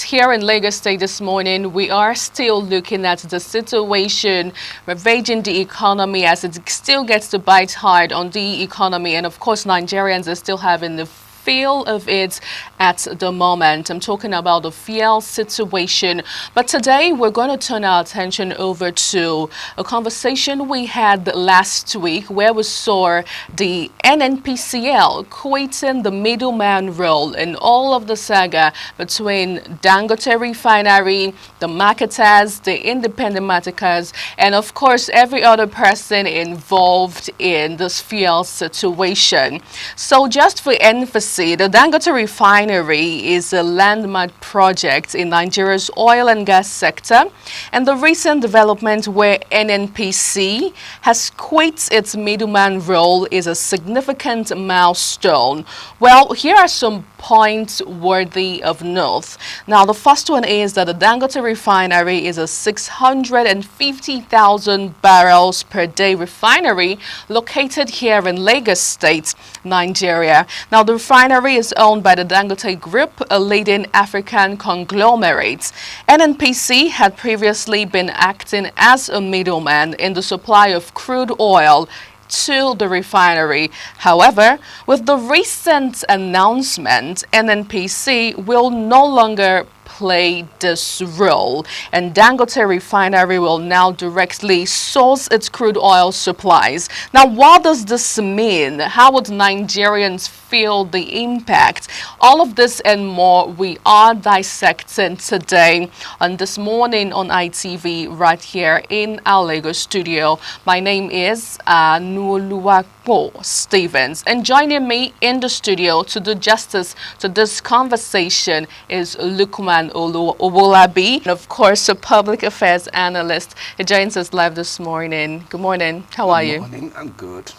here in Lagos State this morning, we are still looking at the situation ravaging the economy as it still gets to bite hard on the economy. And of course, Nigerians are still having the feel of it at the moment. I'm talking about the fuel situation. But today we're going to turn our attention over to a conversation we had last week where we saw the NNPCL quitting the middleman role in all of the saga between Dangote Refinery, the marketers, the independent marketers, and of course every other person involved in this fuel situation. So just for emphasis, the Dangote Refinery is a landmark project in Nigeria's oil and gas sector, and the recent development where NNPC has quit its middleman role is a significant milestone. Well, here are some points worthy of note. Now, the first one is that the Dangote Refinery is a 650,000 barrels per day refinery located here in Lagos State, Nigeria. Now, the refinery is owned by the Dangote Group, a leading African conglomerate. NNPC had previously been acting as a middleman in the supply of crude oil to the refinery. However, with the recent announcement, NNPC will no longer play this role, and Dangote Refinery will now directly source its crude oil supplies. Now, what does this mean? How would Nigerians feel the impact? All of this and more we are dissecting today on This Morning on ITV right here in our Lagos studio. My name is Nuoluwapo Stevens, and joining me in the studio to do justice to this conversation is Lukman Owolabi, and of course a public affairs analyst. He joins us live this morning. Good morning. How are you? Good morning. I'm good.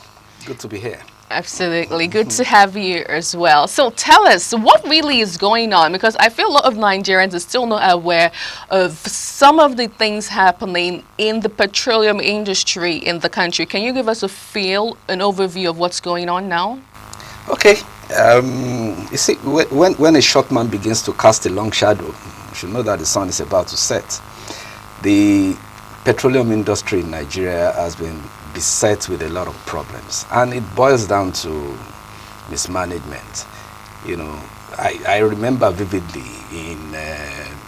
Good to be here. Absolutely. Good to have you as well. So tell us, what really is going on? Because I feel a lot of Nigerians are still not aware of some of the things happening in the petroleum industry in the country. Can you give us an overview of what's going on now? Okay. You see, when a short man begins to cast a long shadow, you should know that the sun is about to set. The petroleum industry in Nigeria has been beset with a lot of problems, and it boils down to mismanagement. You know, I remember vividly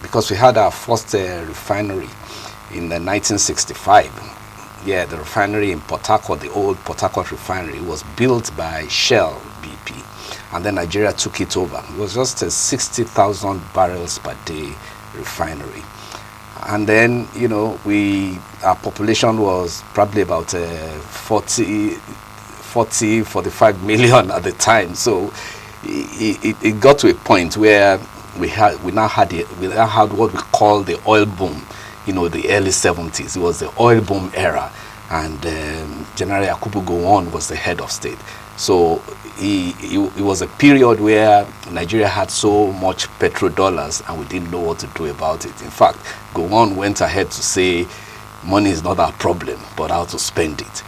because we had our first refinery in 1965. Yeah, the refinery in Port Harcourt, the old Port Harcourt refinery, was built by Shell BP, and then Nigeria took it over. It was just a 60,000 barrels per day refinery. And then, you know, our population was probably about 45 million at the time. So it got to a point where we now had what we call the oil boom. You know, the early 70s. It was the oil boom era, and General Yakubu Gowon was the head of state. So it was a period where Nigeria had so much petrodollars and we didn't know what to do about it. In fact, Gowon went ahead to say money is not our problem, but how to spend it.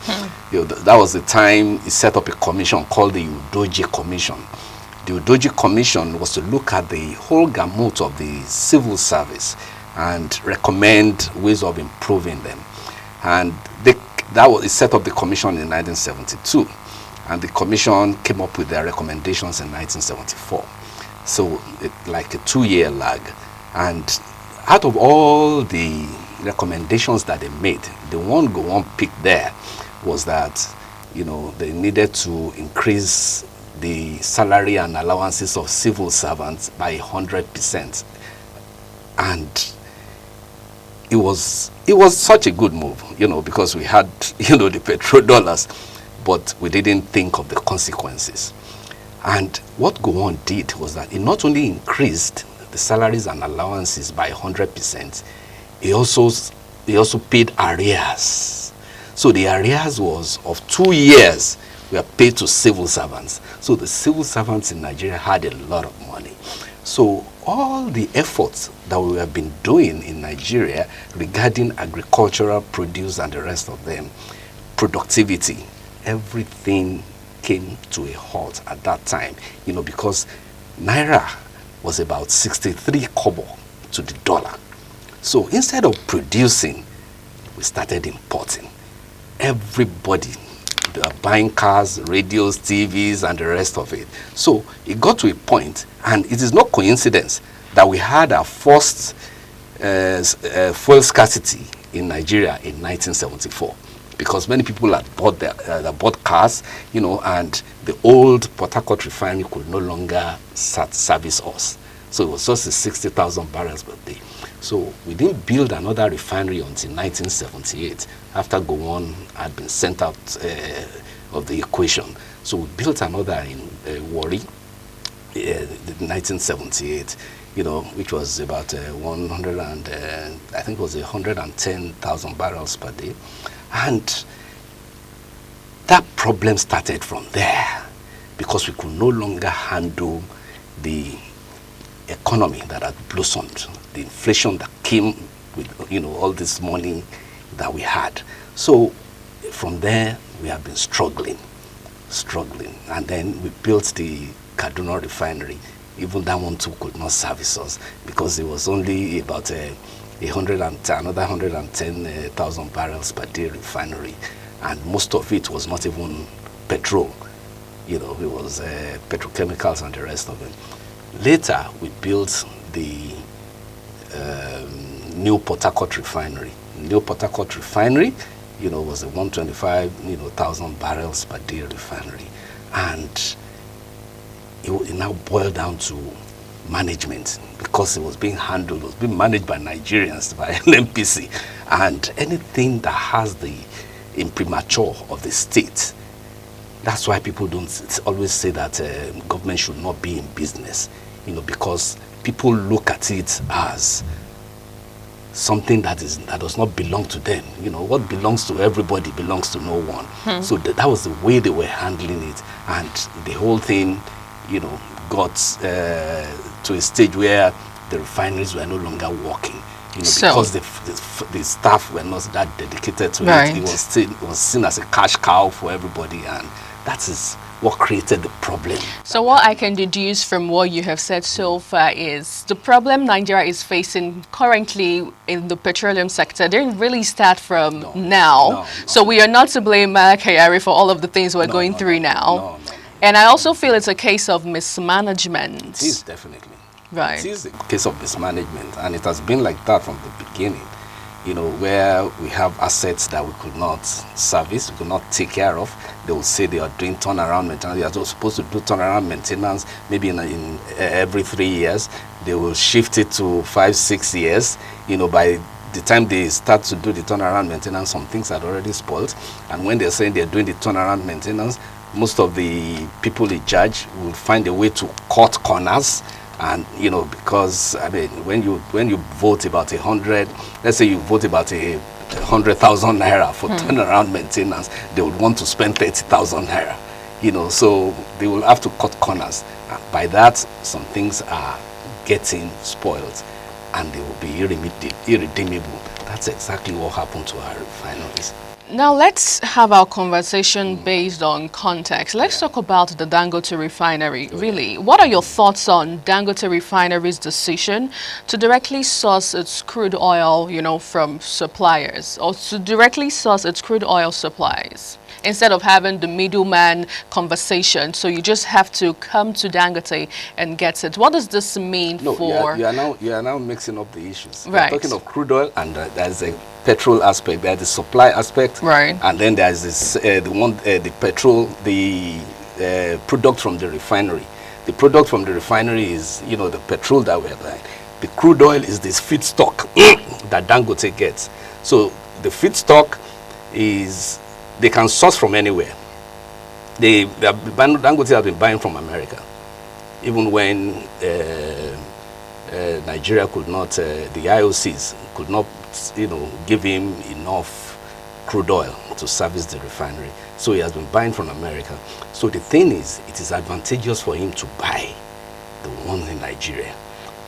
You know, that was the time he set up a commission called the Udoji Commission. The Udoji Commission was to look at the whole gamut of the civil service and recommend ways of improving them. And he set up the commission in 1972. And the commission came up with their recommendations in 1974. So like a 2-year lag. And out of all the recommendations that they made, the one Gowon picked there was that, you know, they needed to increase the salary and allowances of civil servants by 100%. And it was such a good move, you know, because we had, you know, the petrodollars, but we didn't think of the consequences. And what Gowon did was that he not only increased the salaries and allowances by 100%, he also paid arrears. So the arrears was of 2 years were paid to civil servants. So the civil servants in Nigeria had a lot of money. So all the efforts that we have been doing in Nigeria regarding agricultural produce and the rest of them, productivity, everything came to a halt at that time, you know, because Naira was about 63 kobo to the dollar. So instead of producing, we started importing. Everybody, they are buying cars, radios, TVs, and the rest of it. So it got to a point, and it is no coincidence that we had our first fuel scarcity in Nigeria in 1974, because many people had bought cars, you know, and the old Port Harcourt refinery could no longer service us. So it was just 60,000 barrels per day. So we didn't build another refinery until 1978, after Gowon had been sent out of the equation. So we built another in Warri in 1978, you know, which was about 100 and I think it was 110,000 barrels per day. And that problem started from there, because we could no longer handle the economy that had blossomed, the inflation that came with, you know, all this money that we had. So from there, we have been struggling. And then we built the Kaduna Refinery. Even that one too could not service us, because it was only about another 110,000 barrels per day refinery, and most of it was not even petrol. You know, it was petrochemicals and the rest of it. Later, we built the new Port Harcourt Refinery. New Port Harcourt Refinery, you know, was a 125,000 barrels per day refinery, and it now boiled down to management, because it was being handled, it was being managed by Nigerians, by NNPC, and anything that has the imprimatur of the state. That's why people don't always say that government should not be in business, you know, because people look at it as something that does not belong to them. You know, what belongs to everybody belongs to no one. So that was the way they were handling it, and the whole thing, you know, got to a stage where the refineries were no longer working, you know, because the staff were not that dedicated to it. It was seen as a cash cow for everybody, and that is what created the problem. So what I can deduce from what you have said so far is the problem Nigeria is facing currently in the petroleum sector didn't really start from now. So we are not to blame Kyari for all of the things we're going through now. And I also feel it's a case of mismanagement. It is, definitely. Right. It is a case of mismanagement, and it has been like that from the beginning, you know, where we have assets that we could not service, we could not take care of. They will say they are doing turnaround maintenance. They are supposed to do turnaround maintenance maybe in every 3 years. They will shift it to 5-6 years. You know, by the time they start to do the turnaround maintenance, some things had already spoiled. And when they're saying they're doing the turnaround maintenance, most of the people in charge will find a way to cut corners. And, you know, because, I mean, when you vote about 100, let's say you vote about 100,000 naira for turnaround maintenance, they would want to spend 30,000 naira, you know, so they will have to cut corners. And by that, some things are getting spoiled, and they will be irredeemable. That's exactly what happened to our refineries. Now let's have our conversation based on context. Let's talk about the Dangote Refinery. Really, what are your thoughts on Dangote Refinery's decision to directly source its crude oil, you know, from suppliers, or to directly source its crude oil supplies, instead of having the middleman conversation? So you just have to come to Dangote and get it. What does this mean for? You are now mixing up the issues. Right. We're talking of crude oil, and there's a petrol aspect, there's the supply aspect, right, and then there's this the petrol, the product from the refinery. The product from the refinery is, you know, the petrol that we're buying. The crude oil is this feedstock that Dangote gets. So the feedstock is, they can source from anywhere. Dangote have been buying from America, even when Nigeria could not, the IOCs could not, you know, give him enough crude oil to service the refinery. So he has been buying from America. So the thing is, it is advantageous for him to buy the ones in Nigeria.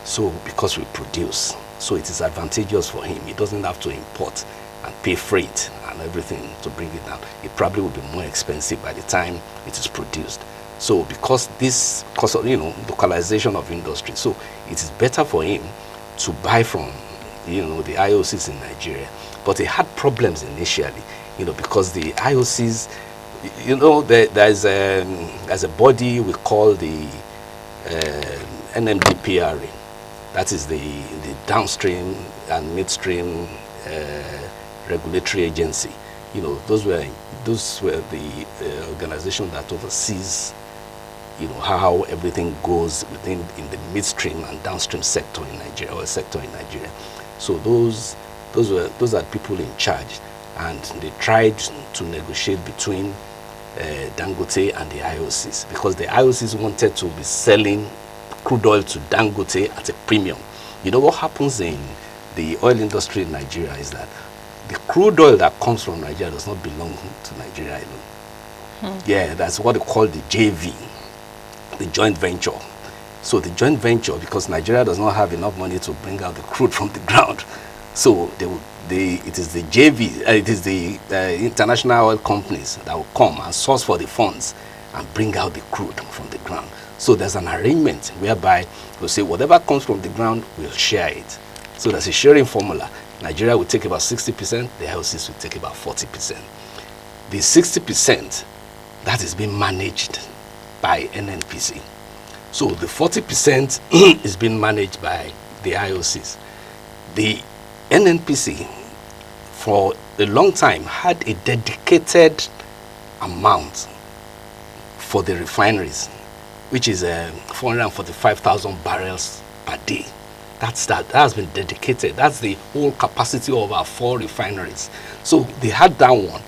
So because we produce, so it is advantageous for him. He doesn't have to import and pay freight and everything to bring it down. It probably will be more expensive by the time it is produced. So because of, you know, localization of industry, so it is better for him to buy from, the IOCs in Nigeria. But it had problems initially, because the IOCs, there's a body we call the NNPCL. That is the downstream and midstream regulatory agency. Those were the organization that oversees, how everything goes in the midstream and downstream sector in Nigeria, oil sector in Nigeria. So those are people in charge, and they tried to negotiate between Dangote and the IOCs, because the IOCs wanted to be selling crude oil to Dangote at a premium. What happens in the oil industry in Nigeria is that the crude oil that comes from Nigeria does not belong to Nigeria alone. Yeah, that's what they call the JV, the joint venture. So the joint venture, because Nigeria does not have enough money to bring out the crude from the ground, so it is the JV, it is the international oil companies that will come and source for the funds and bring out the crude from the ground. So there's an arrangement whereby we'll say whatever comes from the ground, we'll share it. So there's a sharing formula. Nigeria will take about 60%, the IOCs will take about 40%. The 60%, that is being managed by NNPC. So the 40% is being managed by the IOCs. The NNPC, for a long time, had a dedicated amount for the refineries, which is 445,000 barrels per day. That has been dedicated. That's the whole capacity of our 4 refineries. So they had that one,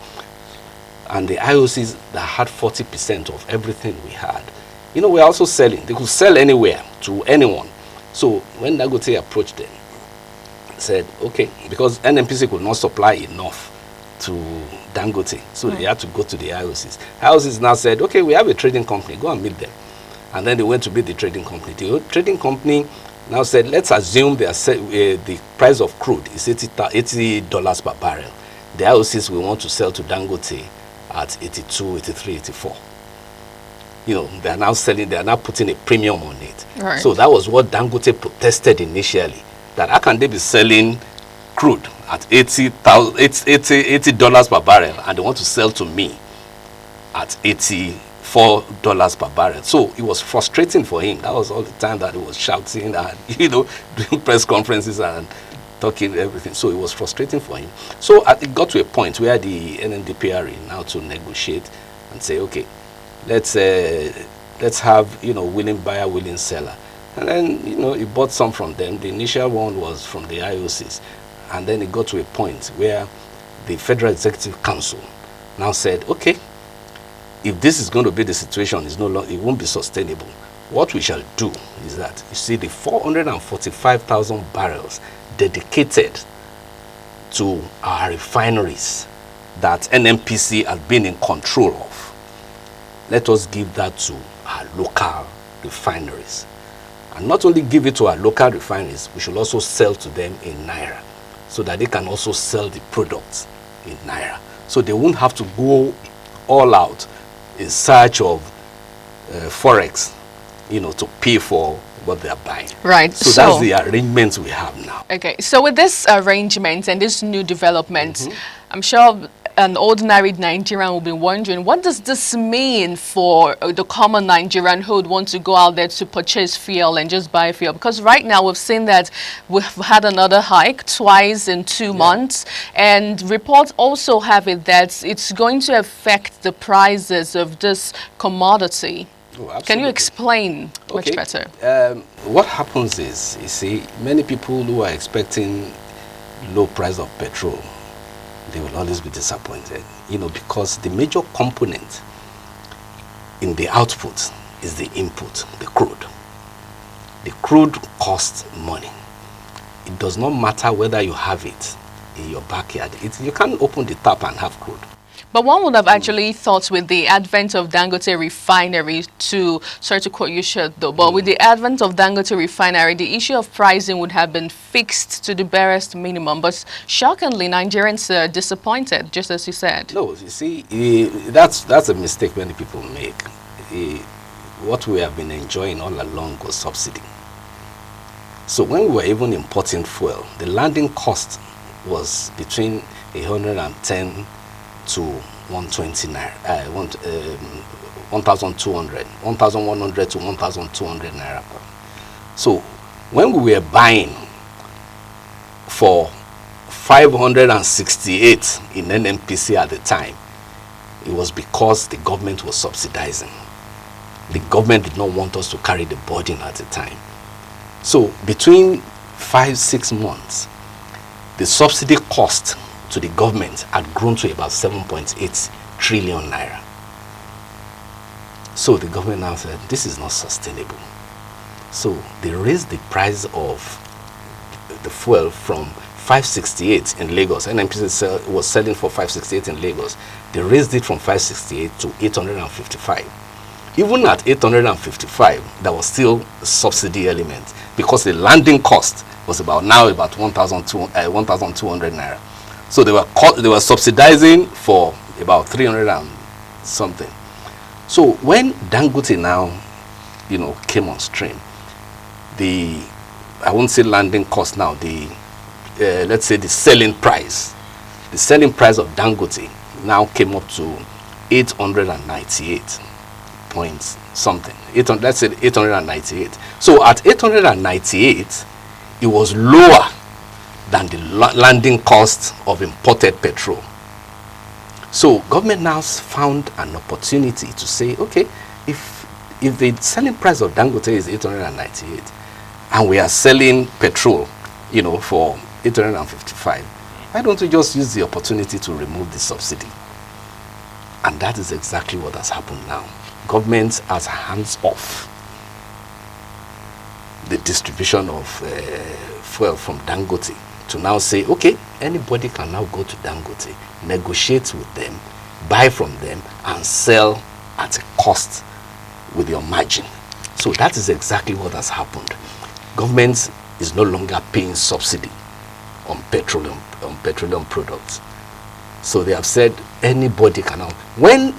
and the IOCs that had 40% of everything we had. We're also selling. They could sell anywhere to anyone. So when Dangote approached them, said, okay, because NNPC could not supply enough to Dangote, so they had to go to the IOCs. IOCs now said, okay, we have a trading company, go and meet them. And then they went to meet the trading company. The trading company now said, let's assume the price of crude is $80 per barrel. The IOCs will want to sell to Dangote at 82, 83, 84. They are now selling, they are now putting a premium on it. Right. So that was what Dangote protested initially, that how can they be selling crude at $80 per barrel and they want to sell to me at $84 per barrel. So it was frustrating for him. That was all the time that he was shouting and doing press conferences and talking everything. So it was frustrating for him. So it got to a point where the NNPCL now to negotiate and say, okay, let's have willing buyer, willing seller. And then he bought some from them. The initial one was from the IOCs, and then it got to a point where the Federal Executive Council now said, okay, if this is going to be the situation, it won't be sustainable. What we shall do is that, you see, the 445,000 barrels dedicated to our refineries that NNPC has been in control of, let us give that to our local refineries. And not only give it to our local refineries, we should also sell to them in Naira, so that they can also sell the products in Naira. So they won't have to go all out in search of Forex, to pay for what they are buying. Right. So that's the arrangement we have now. Okay. So with this arrangement and this new development, I'm sure an ordinary Nigerian will be wondering, what does this mean for the common Nigerian who would want to go out there to purchase fuel and just buy fuel? Because right now we've seen that we've had another hike twice in 2 months, and reports also have it that it's going to affect the prices of this commodity. Oh, can you explain much better? What happens is, you see, many people who are expecting low price of petrol, they will always be disappointed, because the major component in the output is the input, the crude. The crude costs money. It does not matter whether you have it in your backyard. You can't open the tap and have crude. But one would have actually thought with the advent of Dangote Refinery sorry to quote you short though, but with the advent of Dangote Refinery, the issue of pricing would have been fixed to the barest minimum. But shockingly, Nigerians are disappointed, just as you said. No, you see, that's a mistake many people make. What we have been enjoying all along was subsidy. So when we were even importing fuel, the landing cost was between 110 to 120 naira, 1,200, 1,100 to 1,200 naira. So when we were buying for 568 in NNPC at the time, it was because the government was subsidizing. The government did not want us to carry the burden at the time. So between 5-6 months, the subsidy cost to the government had grown to about 7.8 trillion naira. So the government now said, this is not sustainable. So they raised the price of the fuel from 568 in Lagos. NNPCL was selling for 568 in Lagos. They raised it from 568 to 855. Even at 855, there was still a subsidy element because the landing cost was about 1,200 naira. So they were subsidizing for about 300 and something. So when Dangote now, came on stream, I won't say landing cost now, let's say the selling price of Dangote now came up to 898 points something. Let's say 898. So at 898, it was lower than the landing cost of imported petrol. So government now found an opportunity to say, okay, if the selling price of Dangote is 898 and we are selling petrol, for 855, why don't we just use the opportunity to remove the subsidy? And that is exactly what has happened now. Government has hands off the distribution of fuel from Dangote to now say, okay, anybody can now go to Dangote, negotiate with them, buy from them, and sell at a cost with your margin. So that is exactly what has happened. Government is no longer paying subsidy on petroleum products. So they have said anybody can now. When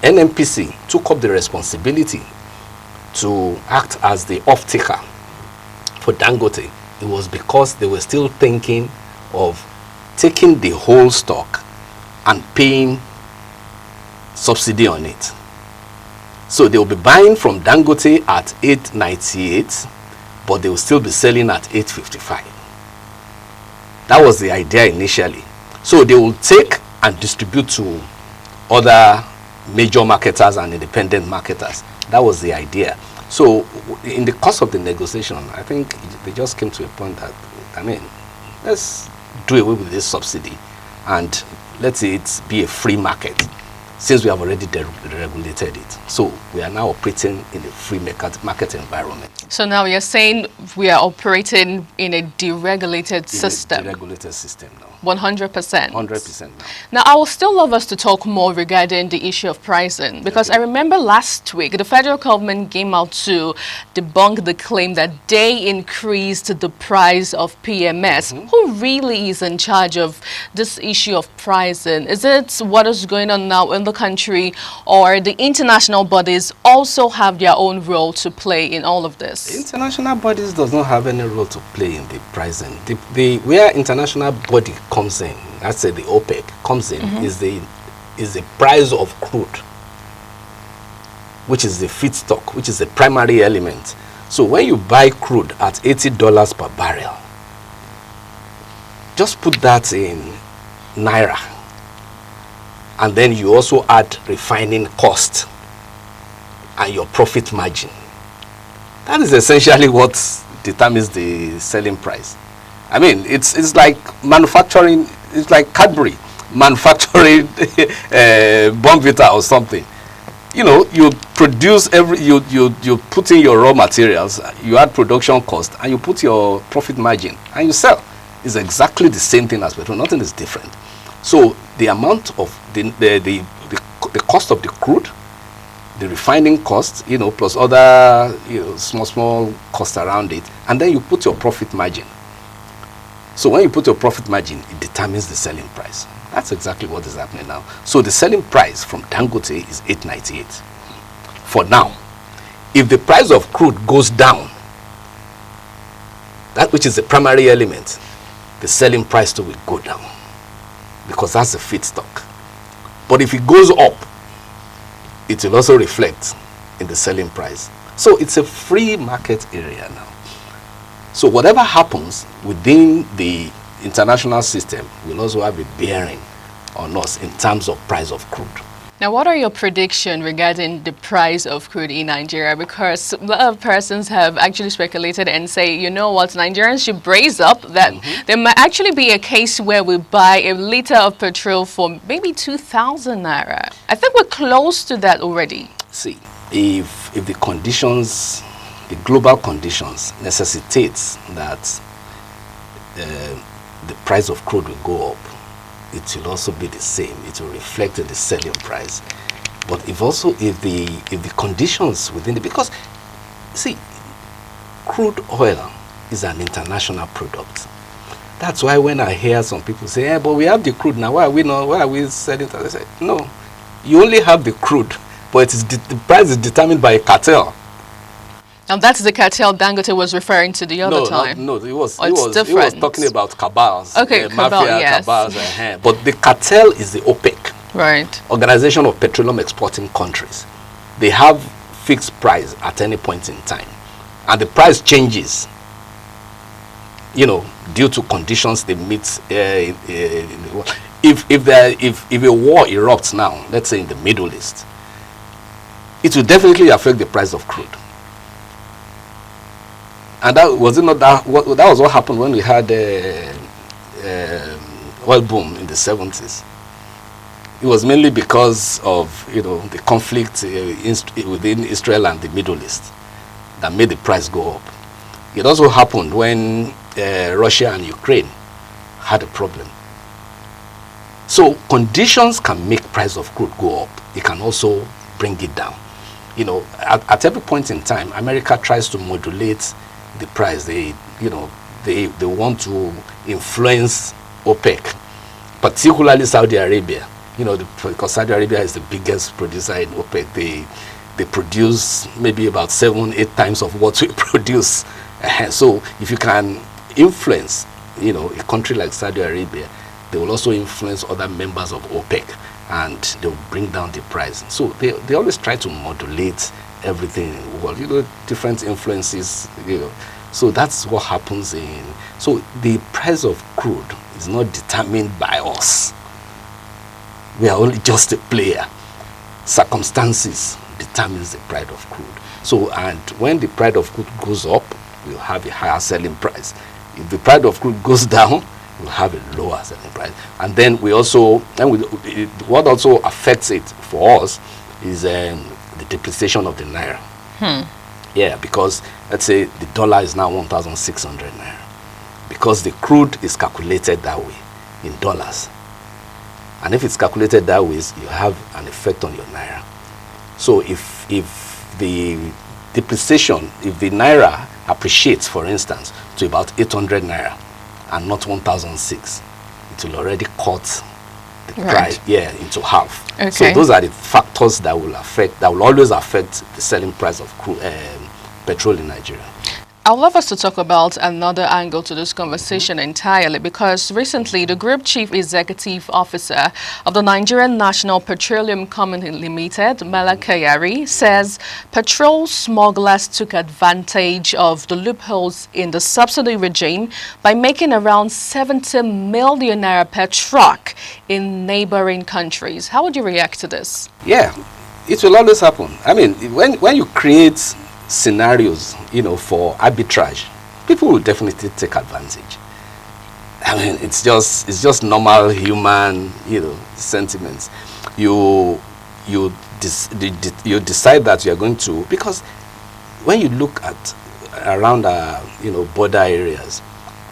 NNPC took up the responsibility to act as the off-taker for Dangote, it was because they were still thinking of taking the whole stock and paying subsidy on it. So they will be buying from Dangote at 898, but they will still be selling at 855. That was the idea initially. So they will take and distribute to other major marketers and independent marketers. That was the idea. So in the course of the negotiation, I think they just came to a point that, let's do away with this subsidy and let it be a free market, since we have already deregulated it. So we are now operating in a free market environment. So now you're saying we are operating in a deregulated system. Deregulated system now. 100%. 100% now. Now, I would still love us to talk more regarding the issue of pricing, because I remember last week the federal government came out to debunk the claim that they increased the price of PMS. Who really is in charge of this issue of pricing? Is it what is going on now in the country, or the international bodies also have their own role to play in all of this? International bodies does not have any role to play in the pricing. Where international body comes in, let's say the OPEC comes in, is the price of crude, which is the feedstock, which is the primary element. So when you buy crude at $80 per barrel, just put that in naira, and then you also add refining cost and your profit margin. That is essentially what determines the selling price. It's like manufacturing. It's like Cadbury manufacturing Bonvita or something. You produce you put in your raw materials, you add production cost, and you put your profit margin, and you sell. It's exactly the same thing as petrol. Nothing is different. So the amount of the cost of the crude, the refining cost, plus other small costs around it, and then you put your profit margin. So when you put your profit margin, it determines the selling price. That's exactly what is happening now. So the selling price from Dangote is 898 for now. If the price of crude goes down, that which is the primary element, the selling price too will go down, because that's the feedstock. But if it goes up, it will also reflect in the selling price. So it's a free market area now. So whatever happens within the international system will also have a bearing on us in terms of price of crude. Now, what are your predictions regarding the price of crude in Nigeria? Because a lot of persons have actually speculated and say, you know what, Nigerians should brace up that there might actually be a case where we buy a liter of petrol for maybe 2,000 naira. I think we're close to that already. See, if the conditions, the global conditions necessitates that the price of crude will go up, it will also be the same. It will reflect in the selling price. But if the conditions within it, because see, crude oil is an international product. That's why when I hear some people say, "Yeah, but we have the crude now. Why are we selling it?" I say, no, you only have the crude, but it is the price is determined by a cartel. And that's the cartel Dangote was referring to the other time. No, he was talking about cabals. Okay, cabal, mafia, yes. cabals, but the cartel is the OPEC, right? Organization of Petroleum Exporting Countries. They have fixed price at any point in time, and the price changes, you know, due to conditions they meet. If a war erupts now, let's say in the Middle East, it will definitely affect the price of crude. And that was what happened when we had oil boom in the 70s. It was mainly because of, you know, the conflict within Israel and the Middle East that made the price go up. It also happened when Russia and Ukraine had a problem. So conditions can make price of crude go up. It can also bring it down. You know, at every point in time, America tries to modulate the price. They want to influence OPEC, particularly Saudi Arabia. You know, because Saudi Arabia is the biggest producer in OPEC. They produce maybe about 7-8 times of what we produce. So if you can influence, you know, a country like Saudi Arabia, they will also influence other members of OPEC, and they will bring down the price. So they always try to modulate everything in the world, you know, different influences, you know. So that's what happens so the price of crude is not determined by us. We are only just a player. Circumstances determines the price of crude. So, and when the price of crude goes up, we'll have a higher selling price. If the price of crude goes down, we'll have a lower selling price. And then what also affects it for us is the depreciation of the naira. Yeah, because let's say the dollar is now 1,600 naira. Because the crude is calculated that way in dollars. And if it's calculated that way, you have an effect on your naira. So if the depreciation, if the naira appreciates, for instance, to about 800 naira and not 1,006, it will already cut the price, into half. Okay. So those are the factors that will always affect the selling price of crude, petrol in Nigeria. I would love us to talk about another angle to this conversation entirely, because recently the Group Chief Executive Officer of the Nigerian National Petroleum Company Limited, Mela Kayari, says petrol smugglers took advantage of the loopholes in the subsidy regime by making around 70 million naira per truck in neighboring countries. How would you react to this? Yeah, it will always happen. I mean, when you create scenarios, you know, for arbitrage, people will definitely take advantage. I mean, it's just normal human, you know, sentiments. You decide that you are going to, because when you look at around you know, border areas,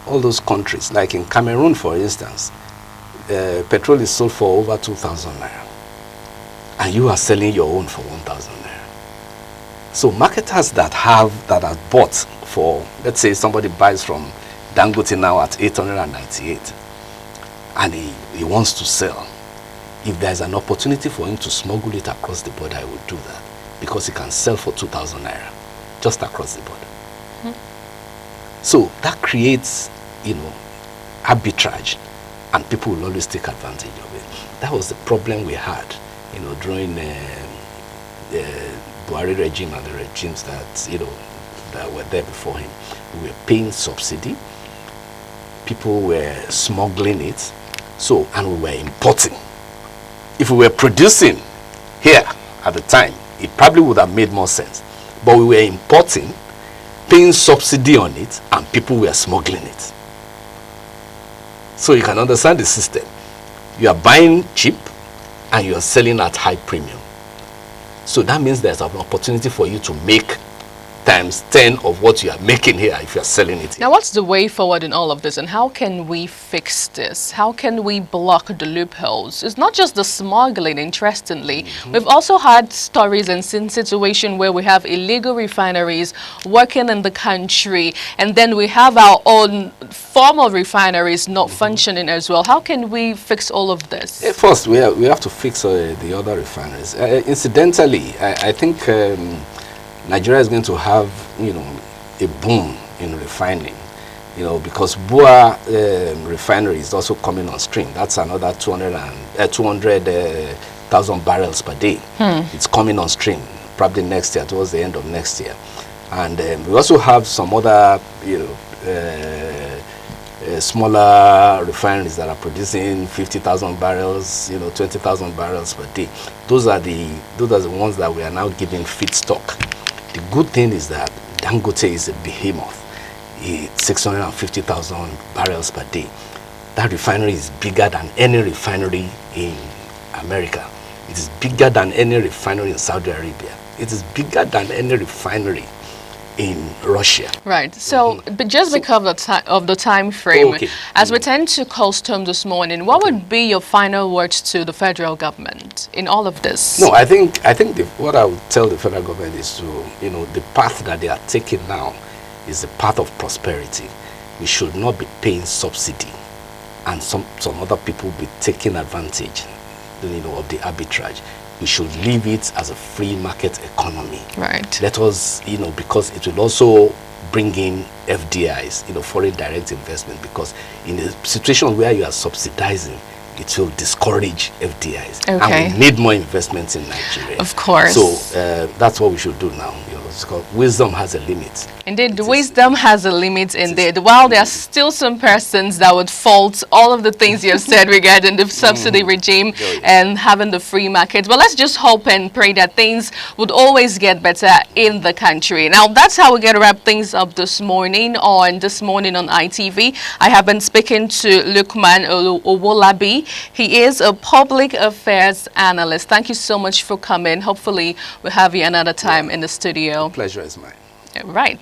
all those countries, like in Cameroon, for instance, petrol is sold for over 2,000 naira, and you are selling your own for 1,000 naira. So marketers that are bought for, let's say somebody buys from Dangote now at 898, and he wants to sell. If there's an opportunity for him to smuggle it across the border, he will do that, because he can sell for 2,000 naira just across the border. So that creates, arbitrage, and people will always take advantage of it. That was the problem we had, during the Buhari regime and the regimes that were there before him. We were paying subsidy. People were smuggling it. So, and we were importing. If we were producing here at the time, it probably would have made more sense. But we were importing, paying subsidy on it, and people were smuggling it. So you can understand the system. You are buying cheap and you are selling at high premium. So that means there's an opportunity for you to make times 10 of what you are making here if you are selling it here. Now, what's the way forward in all of this, and how can we fix this? How can we block the loopholes? It's not just the smuggling, interestingly. We've also had stories and seen situations where we have illegal refineries working in the country, and then we have our own formal refineries not functioning as well. How can we fix all of this? First, we have to fix the other refineries. Incidentally, I think Nigeria is going to have, a boom in refining, because Bua refinery is also coming on stream. That's another 200,000 barrels per day. It's coming on stream probably next year, towards the end of next year. And we also have some other, smaller refineries that are producing 50,000 barrels, 20,000 barrels per day. Those are the ones that we are now giving feedstock. The good thing is that Dangote is a behemoth. It's 650,000 barrels per day. That refinery is bigger than any refinery in America. It is bigger than any refinery in Saudi Arabia. It is bigger than any refinery in Russia. Right. So, but just because of the time frame, okay. As we tend to custom this morning, what would be your final words to the federal government in all of this? No, I think what I would tell the federal government is to, the path that they are taking now is the path of prosperity. We should not be paying subsidy, and some other people be taking advantage, of the arbitrage. We should leave it as a free market economy. Right. Let us, because it will also bring in FDIs, foreign direct investment, because in a situation where you are subsidizing, it will discourage FDIs. Okay. And we need more investments in Nigeria. Of course. So that's what we should do now. It's called wisdom has a limit. Indeed, the wisdom has a limit indeed. While there are still some persons that would fault all of the things you have said regarding the subsidy regime and having the free market. But let's just hope and pray that things would always get better in the country. Now, that's how we're going to wrap things up this morning on ITV. I have been speaking to Lukman Owolabi. He is a public affairs analyst. Thank you so much for coming. Hopefully, we'll have you another time in the studio. The pleasure is mine. Right.